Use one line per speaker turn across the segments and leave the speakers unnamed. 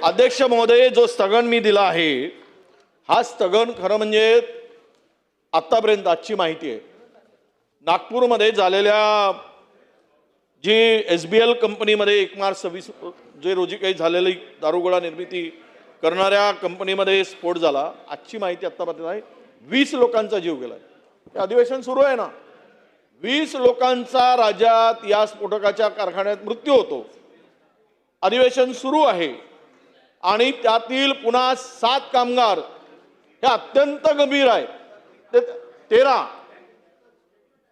अध्यक्ष महोदय, जो स्थगन मी दिला आहे हा स्थगन खरं म्हणजे आतापर्यंत आजची माहिती आहे नागपूरमध्ये झालेल्या जी SBL कंपनीमध्ये 1 मार्च 26 जे रोजी काही झालेली दारुगोळा निर्मिती करणाऱ्या कंपनीमध्ये स्फोट झाला। आजची माहिती आतापर्यंत आहे 20 लोकांचा जीव गेला। हे अधिवेशन सुरू आहे ना, 20 लोकांचा राज्यात या स्फोटकाच्या कारखान्यात मृत्यू होतो। अधिवेशन सुरू आहे आणि त्यातील पुन्हा 7 कामगार हे अत्यंत गंभीर आहे। 13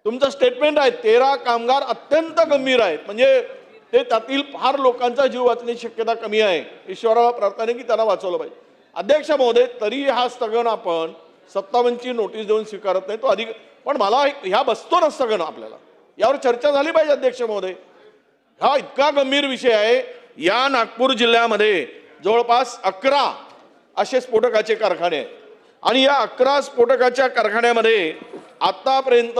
तुमचं स्टेटमेंट आहे 13 कामगार अत्यंत गंभीर आहेत, म्हणजे ते त्यातील फार लोकांचा जीव वाचण्याची शक्यता कमी आहे। ईश्वराला प्रार्थना आहे की त्यांना वाचवलं पाहिजे। अध्यक्ष महोदय, तरी हा स्थगन आपण 57 ची नोटीस देऊन स्वीकारत नाही तो अधिक, पण मला ह्या बसतो ना स्थगन, आपल्याला यावर चर्चा झाली पाहिजे। अध्यक्ष महोदय, हा इतका गंभीर विषय आहे। या नागपूर जिल्ह्यामध्ये जवळपास 11 असे स्फोटकाचे कारखाने आहेत आणि या 11 स्फोटकाच्या कारखान्यामध्ये आतापर्यंत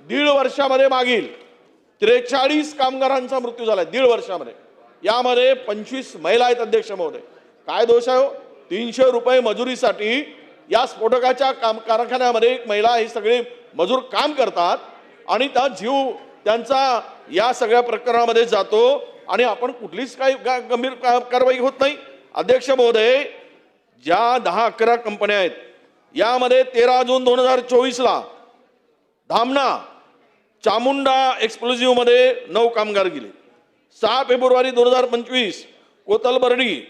1.5 वर्षामध्ये मागील 43 कामगारांचा मृत्यू झाला। 1.5 वर्षामध्ये यामध्ये 25 महिला आहेत। अध्यक्ष महोदय, काय दोष आहे? 300 रुपये मजुरीसाठी या स्फोटकाच्या कारखान्यामध्ये एक महिला हे सगळे मजूर काम करतात आणि त्या जीव त्यांचा या सगळ्या प्रकरणामध्ये जातो आणि आपण कुठलीच काही गंभीर कारवाई होत नाही। अध्यक्ष महोदय, ज्या 10-11 कंपन्या आहेत यामध्ये 13 जून 2024 ला धामणा चामुंडा एक्सप्लोजिव्ह मध्ये 9 कामगार गेले। 6 फेब्रुवारी 2025 कोतलबर्डी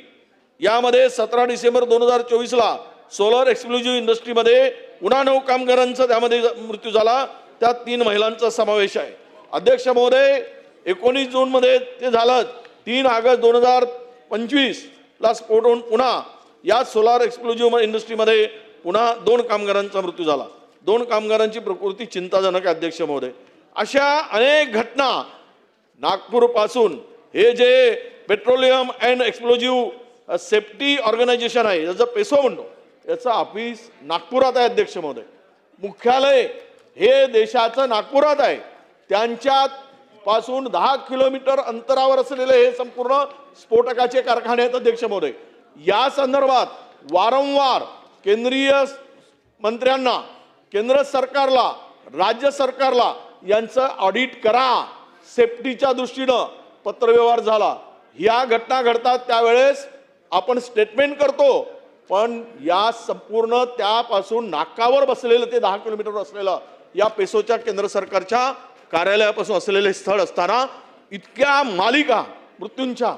यामध्ये 17 डिसेंबर 2024 ला सोलर एक्सप्लोजिव्ह इंडस्ट्रीमध्ये पुन्हा 9 कामगारांचा त्यामध्ये मृत्यू झाला, त्यात 3 महिलांचा समावेश आहे। अध्यक्ष महोदय, 19 जून मध्ये ते झालं। 3 ऑगस्ट 2025 ला स्फोट होऊन पुन्हा या सोलार एक्सप्लोजिव्ह इंडस्ट्रीमध्ये पुन्हा 2 कामगारांचा मृत्यू झाला। 2 कामगारांची प्रकृती चिंताजनक आहे। अध्यक्ष महोदय, अशा अनेक घटना नागपूर पासून हे जे petroleum and explosive safety organisation आहे, याचं पेसो म्हणतो, याचं ऑफिस नागपुरात आहे। अध्यक्ष महोदय, मुख्यालय हे देशाचं नागपुरात आहे। त्यांच्या पासून 10 किलोमीटर अंतरावर असलेले हे संपूर्ण स्फोटकाचे कारखाने आहेत। अध्यक्ष महोदय, या संदर्भात वारंवार केंद्रीय मंत्र्यांना, केंद्र सरकारला, राज्य सरकारला यांचं ऑडिट करा, सेफ्टीच्या दृष्टीनं पत्रव्यवहार झाला। या घटना घडतात त्यावेळेस आपण स्टेटमेंट करतो, पण या संपूर्ण त्यापासून नाकावर बसलेलं ते 10 किलोमीटर असलेलं या पेसोच्या केंद्र सरकारच्या कार्यालयापासून असलेले स्थळ असताना इतक्या मालिका मृत्यूंच्या,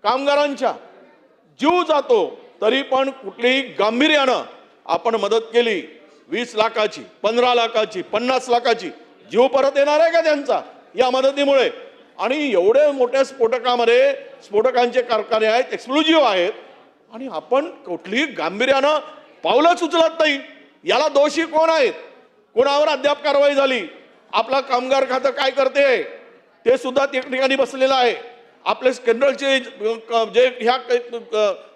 कामगारांच्या जीव जातो, तरी पण कुठलीही गांभीर्यानं आपण मदत केली 20 लाखाची, 15 लाखाची, 50 लाखाची, जीव परत येणार आहे का त्यांचा या मदतीमुळे? आणि एवढे मोठ्या स्फोटकामध्ये स्फोटकांचे कारखाने आहेत, एक्सप्लोजिव्ह आहेत, आणि आपण कुठलीही गांभीर्यानं पावलंच उचलत नाही। याला दोषी कोण आहेत? कोणावर अद्याप कारवाई झाली? आपला कामगार खातं काय करते ते सुद्धा त्या ठिकाणी बसलेलं आहे। आपले केंद्राचे जे ह्या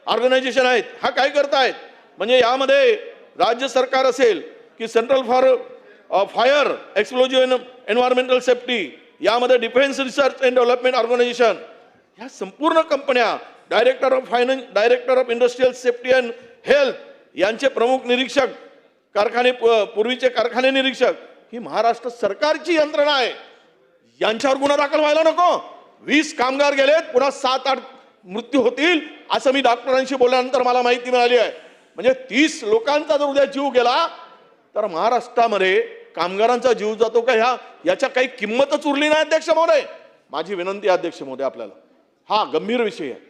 ऑर्गनायझेशन आहेत हा काय करतायत? म्हणजे यामध्ये राज्य सरकार असेल की central for fire explosive environmental safety, यामध्ये defence research and development organisation, ह्या संपूर्ण कंपन्या, director of finance, director of industrial safety and health यांचे प्रमुख निरीक्षक, कारखाने पूर्वीचे कारखाने निरीक्षक, ही महाराष्ट्र सरकारची यंत्रणा आहे। यांच्यावर गुन्हा दाखल व्हायला नको? 20 कामगार गेलेत, पुन्हा 7-8 मृत्यू होतील असं मी डॉक्टरांशी बोलल्यानंतर मला माहिती मिळाली आहे। म्हणजे 30 लोकांचा जर उद्या जीव गेला तर महाराष्ट्रामध्ये कामगारांचा जीव जातो का याच्या काही किंमतच उरली नाही। अध्यक्ष महोदय, माझी विनंती आहे अध्यक्ष महोदय आपल्याला, हा गंभीर विषय आहे,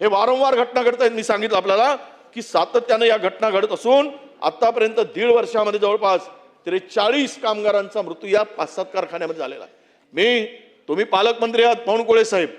हे वारंवार घटना घडत आहेत। मी सांगितलं आपल्याला की सातत्याने या घटना घडत असून आतापर्यंत 1.5 वर्षामध्ये जवळपास 43 कामगारांचा मृत्यू या 5-7 कारखान्यामध्ये झालेला आहे। तुम्ही पालकमंत्री आहात बावनकुळे साहेब,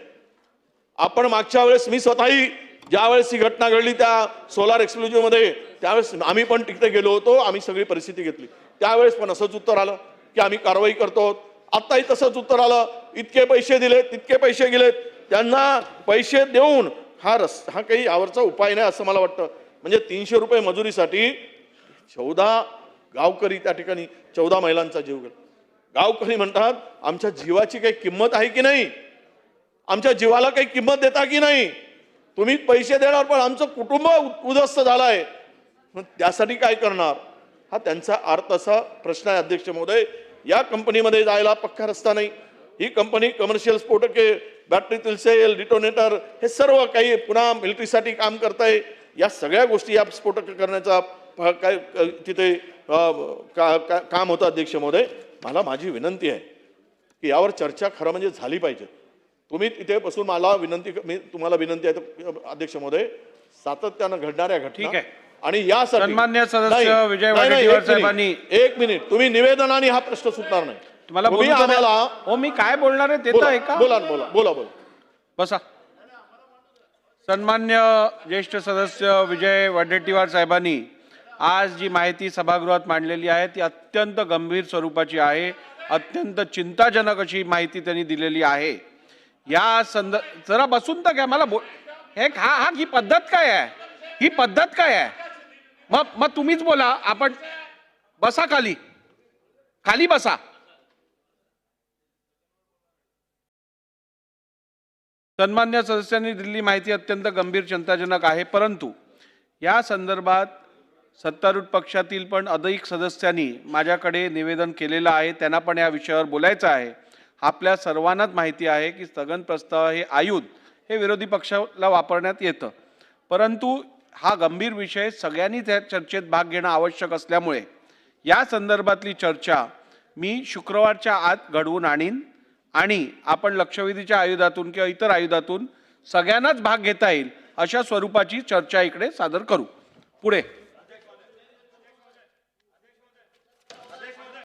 आपण मागच्या वेळेस मी स्वतःही ज्यावेळेस ही घटना घडली त्या सोलार एक्सप्लोजिव्ह मध्ये, त्यावेळेस आम्ही पण तिकडे गेलो होतो, आम्ही सगळी परिस्थिती घेतली। त्यावेळेस पण असंच उत्तर आलं की आम्ही कारवाई करतो। आताही तसंच उत्तर आलं, इतके पैसे दिले, तितके पैसे गेलेत। त्यांना पैसे देऊन हा काही यावरचा उपाय नाही असं मला वाटतं। म्हणजे 300 रुपये मजुरीसाठी 14 गावकरी त्या ठिकाणी 14 महिलांचा जीव गेला। गावकरी म्हणतात आमच्या जीवाची काही किंमत आहे की नाही? आमच्या जीवाला काही किंमत देता की नाही? तुम्ही पैसे देणार पण आमचं कुटुंब उद्ध्वस्त झालंय, मग त्यासाठी काय करणार? हा त्यांचा अर्थ असा प्रश्न आहे अध्यक्ष महोदय. या कंपनीमध्ये जायला पक्का रस्ता नाही. ही कंपनी कमर्शियल स्फोटके, बॅटरीतील सेल, डिटोनेटर हे सर्व काही पुन्हा मिलिटरीसाठी काम करताय. या सगळ्या गोष्टी या स्फोटक करण्याचा काय तिथे काम होतं अध्यक्ष महोदय. मला माझी विनंती आहे की यावर चर्चा खरं म्हणजे झाली पाहिजे. तुम्ही तिथे बसून मला विनंती, मी तुम्हाला विनंती आहे अध्यक्ष महोदय, सातत्यानं घडणाऱ्या घटना आणि या
सन्मान्य सदस्य विजय वडेट्टीवार साहेबांनी
एक मिनिट, तुम्ही निवेदनाने हा प्रश्न सुटणार नाही.
तुम्हाला
तुम्ही आम्हाला
हो मी काय बोलणार आहे ते तर ऐका.
बोला बोला बोला बोला
बसा. सन्मान्य ज्येष्ठ सदस्य विजय वडेट्टीवार साहेबांनी आज जी माहिती सभागृहात मांडलेली आहे ती अत्यंत गंभीर स्वरूपाची आहे. अत्यंत चिंताजनक अशी माहिती त्यांनी दिलेली आहे. या जरा बसून तर घ्या. मला ही पद्धत काय आहे? ही पद्धत काय आहे? मग तुम्हीच बोला. आपण बसा, खाली खाली बसा. सन्मान्य सदस्यांनी दिलेली माहिती अत्यंत गंभीर चिंताजनक आहे, परंतु या संदर्भात सत्तारूढ पक्षातील पण अधिक सदस्यांनी माझ्याकडे निवेदन केलेलं आहे. त्यांना पण या विषयावर बोलायचं आहे. आपल्या सर्वांनाच माहिती आहे की स्थगन प्रस्ताव हे आयुध हे विरोधी पक्षाला वापरण्यात येतं, परंतु हा गंभीर विषय सगळ्यांनी त्या चर्चेत भाग घेणं आवश्यक असल्यामुळे या संदर्भातली चर्चा मी शुक्रवारच्या आत घडवून आणीन आणि आपण लक्षवेधीच्या आयुधातून किंवा इतर आयुधातून सगळ्यांनाच भाग घेता येईल अशा स्वरूपाची चर्चा इकडे सादर करू. पुढे